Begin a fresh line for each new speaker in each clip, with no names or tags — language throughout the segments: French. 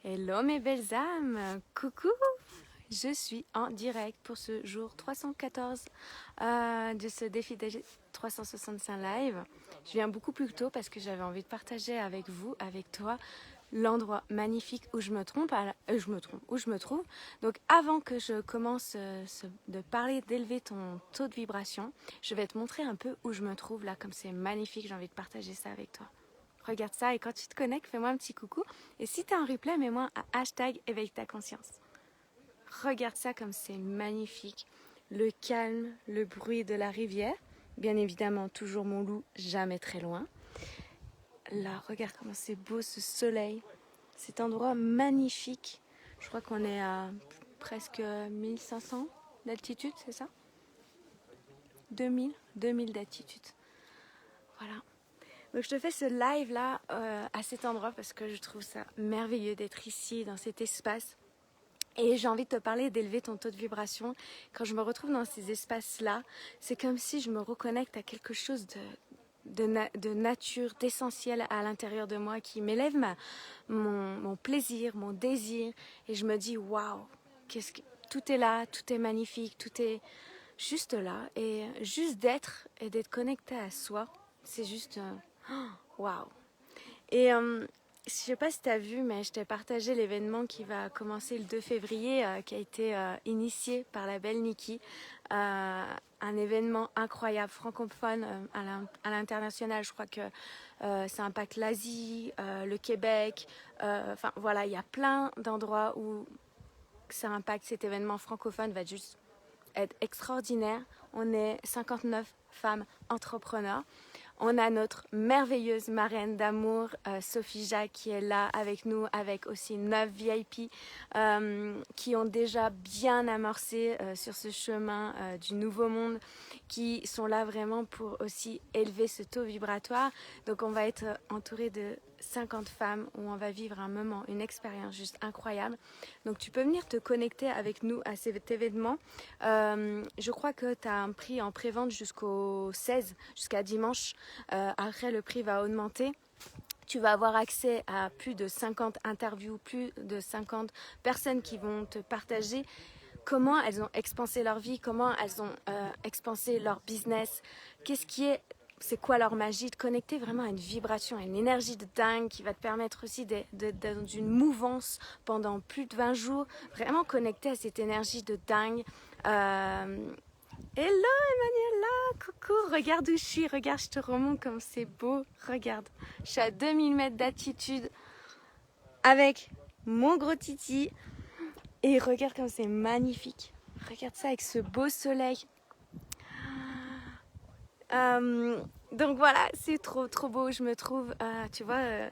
Hello mes belles âmes, coucou. Je suis en direct pour ce jour 314 de ce défi des 365 live. Je viens beaucoup plus tôt parce que j'avais envie de partager avec vous, avec toi, l'endroit magnifique où je me trouve. Donc avant que je commence de parler d'élever ton taux de vibration, je vais te montrer un peu où je me trouve là, comme c'est magnifique, j'ai envie de partager ça avec toi. Regarde ça et quand tu te connectes, fais-moi un petit coucou. Et si tu as un replay, mets-moi un hashtag éveille ta conscience. Regarde ça comme c'est magnifique. Le calme, le bruit de la rivière. Bien évidemment, toujours mon loup, jamais très loin. Là, regarde comment c'est beau ce soleil. Cet endroit magnifique. Je crois qu'on est à presque 1500 d'altitude, c'est ça 2000 d'altitude. Voilà. Donc je te fais ce live là à cet endroit parce que je trouve ça merveilleux d'être ici dans cet espace. Et j'ai envie de te parler d'élever ton taux de vibration. Quand je me retrouve dans ces espaces-là, c'est comme si je me reconnecte à quelque chose de nature, d'essentiel à l'intérieur de moi qui m'élève mon plaisir, mon désir. Et je me dis, waouh, tout est là, tout est magnifique, tout est juste là. Et juste d'être et d'être connecté à soi, c'est juste waouh. Et je sais pas si tu as vu, mais je t'ai partagé l'événement qui va commencer le 2 février, qui a été initié par la belle Nikki. Un événement incroyable, francophone à l'international. Je crois que ça impacte l'Asie, le Québec. Enfin voilà, il y a plein d'endroits où ça impacte. Cet événement francophone va juste être extraordinaire. On est 59 femmes entrepreneurs. On a notre merveilleuse marraine d'amour, Sophie Jacques, qui est là avec nous, avec aussi 9 VIP qui ont déjà bien amorcé sur ce chemin du nouveau monde, qui sont là vraiment pour aussi élever ce taux vibratoire. Donc on va être entouré de 50 femmes où on va vivre un moment, une expérience juste incroyable. Donc tu peux venir te connecter avec nous à cet événement. Je crois que tu as un prix en prévente jusqu'au 16, jusqu'à dimanche. Après, le prix va augmenter. Tu vas avoir accès à plus de 50 interviews, plus de 50 personnes qui vont te partager comment elles ont expansé leur vie, comment elles ont expansé leur business, c'est quoi leur magie, de connecter vraiment à une vibration, à une énergie de dingue qui va te permettre aussi d'être dans une mouvance pendant plus de 20 jours, vraiment connecter à cette énergie de dingue. Hello Emmanuela, coucou, regarde où je suis, regarde, je te remonte comme c'est beau, regarde, je suis à 2000 mètres d'altitude avec mon gros titi et regarde comme c'est magnifique, regarde ça avec ce beau soleil. Donc voilà, c'est trop beau, je me trouve, tu vois,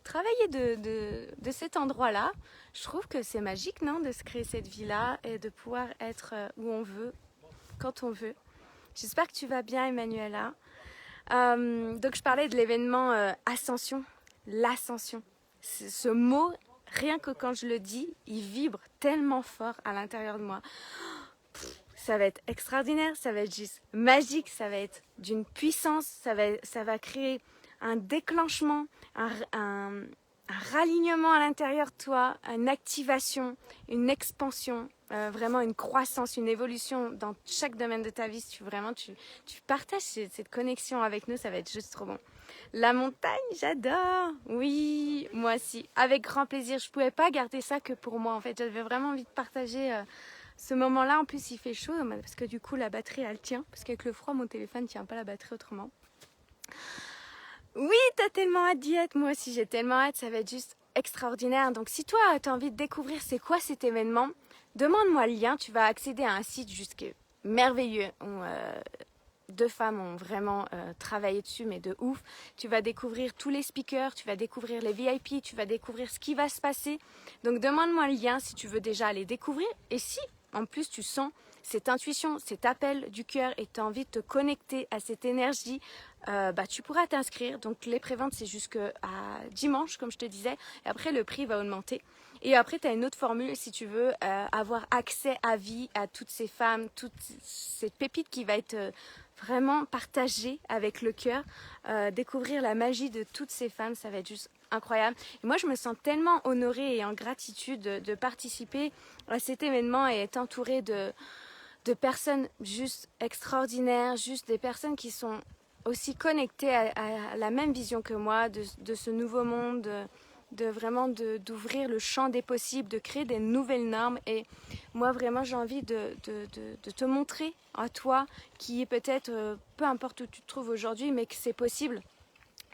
travailler de cet endroit-là, je trouve que c'est magique, non, de se créer cette vie-là et de pouvoir être où on veut, quand on veut. J'espère que tu vas bien, Emmanuela. Donc je parlais de l'événement Ascension, l'ascension. Ce mot, rien que quand je le dis, il vibre tellement fort à l'intérieur de moi. Ça va être extraordinaire, ça va être juste magique, ça va être d'une puissance, ça va créer un déclenchement, un ralignement à l'intérieur de toi, une activation, une expansion, vraiment une croissance, une évolution dans chaque domaine de ta vie. Si tu partages cette connexion avec nous, ça va être juste trop bon. La montagne, j'adore. Oui, moi aussi, avec grand plaisir. Je ne pouvais pas garder ça que pour moi. En fait, j'avais vraiment envie de partager ce moment-là. En plus, il fait chaud parce que du coup, la batterie, elle tient. Parce qu'avec le froid, mon téléphone ne tient pas la batterie autrement. Oui, t'as tellement hâte d'y être. Moi aussi, j'ai tellement hâte. Ça va être juste extraordinaire. Donc, si toi, tu as envie de découvrir c'est quoi cet événement, demande-moi le lien. Tu vas accéder à un site juste merveilleux. Où, 2 femmes ont vraiment travaillé dessus, mais de ouf. Tu vas découvrir tous les speakers, tu vas découvrir les VIP, tu vas découvrir ce qui va se passer. Donc demande-moi le lien si tu veux déjà aller découvrir. Et si en plus tu sens cette intuition, cet appel du cœur et tu as envie de te connecter à cette énergie, tu pourras t'inscrire. Donc les préventes c'est jusqu'à dimanche comme je te disais. Et après le prix va augmenter. Et après, tu as une autre formule si tu veux avoir accès à vie à toutes ces femmes, toute cette pépite qui va être vraiment partagée avec le cœur. Découvrir la magie de toutes ces femmes, ça va être juste incroyable. Et moi, je me sens tellement honorée et en gratitude de participer à cet événement et être entourée de personnes juste extraordinaires, juste des personnes qui sont aussi connectées à la même vision que moi de ce nouveau monde, vraiment d'ouvrir le champ des possibles, de créer des nouvelles normes. Et moi vraiment j'ai envie de te montrer à toi qui est peut-être, peu importe où tu te trouves aujourd'hui, mais que c'est possible.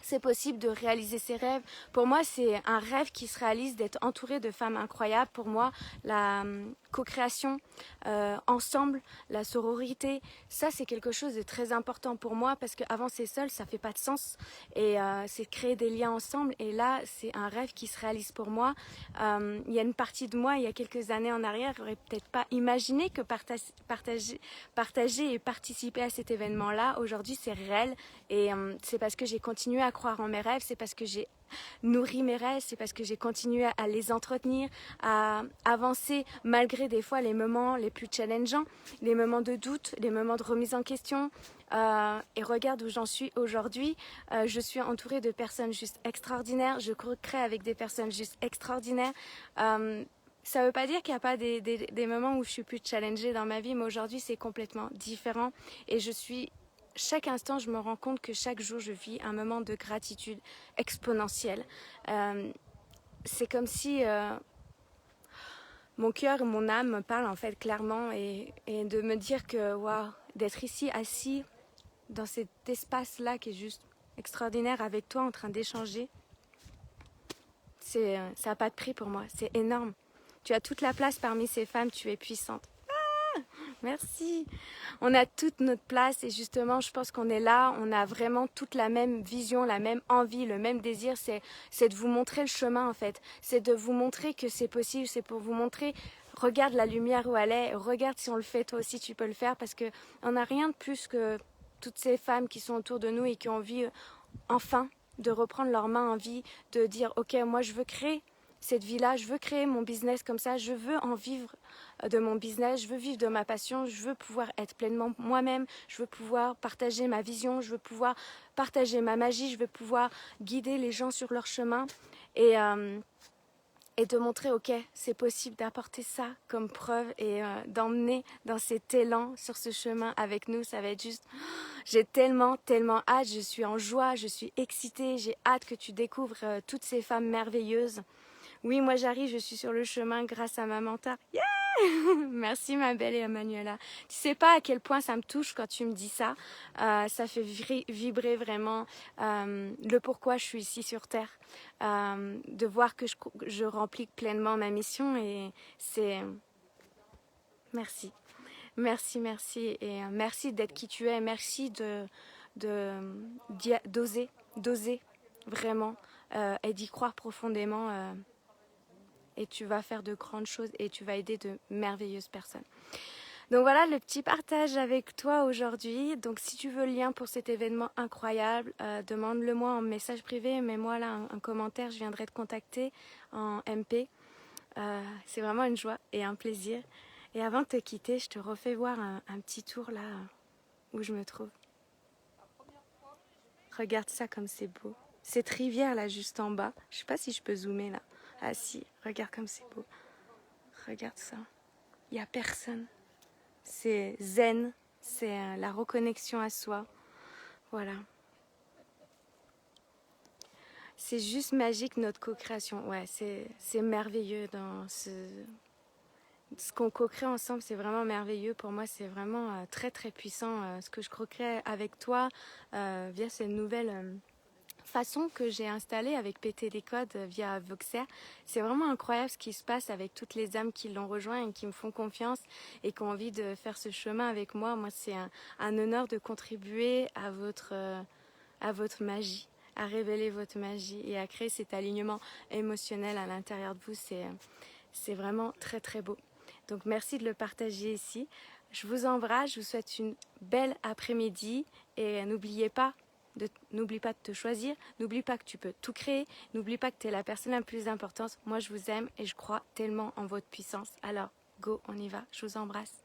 C'est possible de réaliser ses rêves. Pour moi, c'est un rêve qui se réalise d'être entouré de femmes incroyables. Pour moi, la co-création ensemble, la sororité, ça c'est quelque chose de très important pour moi parce qu'avancer seul, ça fait pas de sens. Et c'est créer des liens ensemble. Et là, c'est un rêve qui se réalise pour moi. Il y a une partie de moi, il y a quelques années en arrière, j'aurais peut-être pas imaginé que partager et participer à cet événement-là, aujourd'hui, c'est réel. Et c'est parce que j'ai continué à croire en mes rêves, c'est parce que j'ai nourri mes rêves, c'est parce que j'ai continué à les entretenir, à avancer malgré des fois les moments les plus challengeants, les moments de doute, les moments de remise en question. Et regarde où j'en suis aujourd'hui. Je suis entourée de personnes juste extraordinaires, je crée avec des personnes juste extraordinaires. Ça ne veut pas dire qu'il n'y a pas des moments où je suis plus challengée dans ma vie, mais aujourd'hui c'est complètement différent et chaque instant, je me rends compte que chaque jour, je vis un moment de gratitude exponentielle. C'est comme si mon cœur et mon âme me parlent en fait clairement et de me dire que waouh, d'être ici assis dans cet espace-là qui est juste extraordinaire avec toi en train d'échanger, ça n'a pas de prix pour moi, c'est énorme. Tu as toute la place parmi ces femmes, tu es puissante. Merci. On a toute notre place et justement, je pense qu'on est là, on a vraiment toute la même vision, la même envie, le même désir, c'est de vous montrer le chemin en fait. C'est de vous montrer que c'est possible, c'est pour vous montrer, regarde la lumière où elle est, regarde si on le fait, toi aussi tu peux le faire parce qu'on n'a rien de plus que toutes ces femmes qui sont autour de nous et qui ont envie enfin de reprendre leurs mains en vie, de dire ok, moi je veux créer cette vie-là, je veux créer mon business comme ça, je veux en vivre de mon business, je veux vivre de ma passion, je veux pouvoir être pleinement moi-même, je veux pouvoir partager ma vision, je veux pouvoir partager ma magie, je veux pouvoir guider les gens sur leur chemin et de montrer, ok, c'est possible d'apporter ça comme preuve et d'emmener dans cet élan sur ce chemin avec nous, ça va être juste... J'ai tellement hâte, je suis en joie, je suis excitée, j'ai hâte que tu découvres toutes ces femmes merveilleuses. Oui, moi j'arrive, je suis sur le chemin grâce à ma mentor. Yeah! Merci ma belle Emmanuela. Tu sais pas à quel point ça me touche quand tu me dis ça. Ça fait vibrer vraiment le pourquoi je suis ici sur Terre. De voir que je remplis pleinement ma mission et c'est... Merci. Merci et merci d'être qui tu es. Merci d'oser vraiment et d'y croire profondément. Et tu vas faire de grandes choses et tu vas aider de merveilleuses personnes. Donc voilà le petit partage avec toi aujourd'hui. Donc si tu veux le lien pour cet événement incroyable, demande-le moi en message privé, mets-moi là un commentaire, je viendrai te contacter en MP. C'est vraiment une joie et un plaisir. Et avant de te quitter, je te refais voir un petit tour là où je me trouve. Regarde ça comme c'est beau. Cette rivière là juste en bas, je sais pas si je peux zoomer là. Ah si, regarde comme c'est beau. Regarde ça. Il n'y a personne. C'est zen, c'est la reconnexion à soi. Voilà. C'est juste magique notre co-création. Ouais, c'est merveilleux dans ce qu'on co-crée ensemble, c'est vraiment merveilleux. Pour moi, c'est vraiment très puissant ce que je co-crée avec toi via cette nouvelle façon que j'ai installée avec péter des codes via Voxer. C'est vraiment incroyable ce qui se passe avec toutes les âmes qui l'ont rejoint et qui me font confiance et qui ont envie de faire ce chemin avec moi. Moi, c'est un honneur de contribuer à votre magie, à révéler votre magie et à créer cet alignement émotionnel à l'intérieur de vous. C'est vraiment très beau. Donc merci de le partager ici. Je vous embrasse, je vous souhaite une belle après-midi et n'oublie pas de te choisir, n'oublie pas que tu peux tout créer, n'oublie pas que tu es la personne la plus importante. Moi je vous aime et je crois tellement en votre puissance. Alors go, on y va, je vous embrasse.